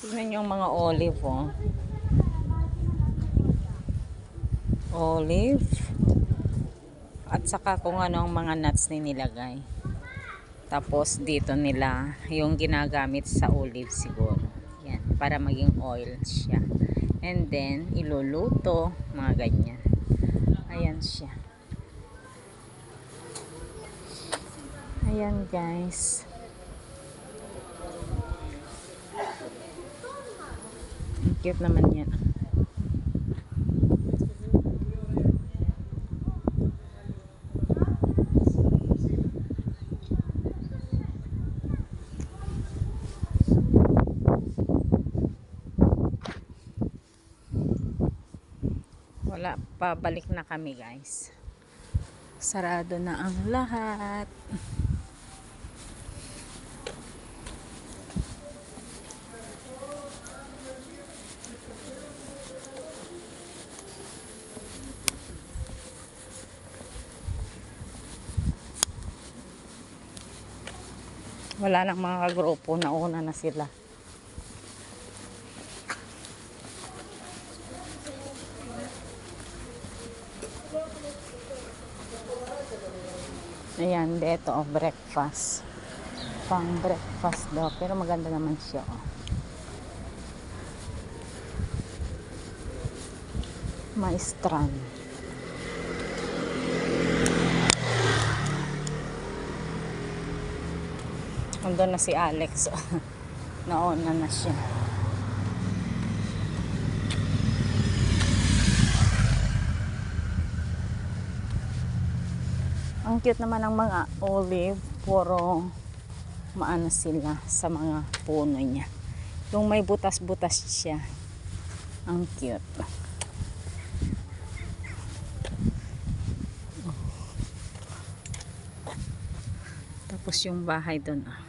Tignan yung mga olive, oh. Olive. At saka kung ano ang mga nuts ni nilagay. Tapos dito nila yung ginagamit sa olive siguro. Yan, para maging oil siya. And then, iluluto, mga ganyan. Ayan siya. Ayan, guys. Cute naman yan. Wala, pabalik na kami, guys. Sarado na ang lahat. Wala nang mga grupo, nauna na sila. Ayan, dito, oh, breakfast. Pang breakfast daw, pero maganda naman siya, oh. Maestran. Nandun na si Alex, oh. Nauna na siya. Ang cute naman ng mga olive, puro maano sila sa mga puno niya. Yung may butas-butas siya. Ang cute. Tapos yung bahay doon, ah.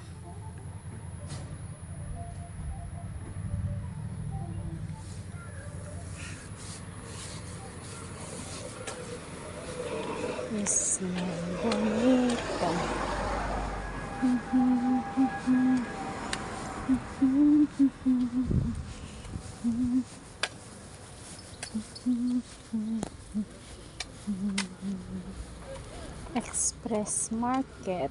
Isla Bonita. Express Market.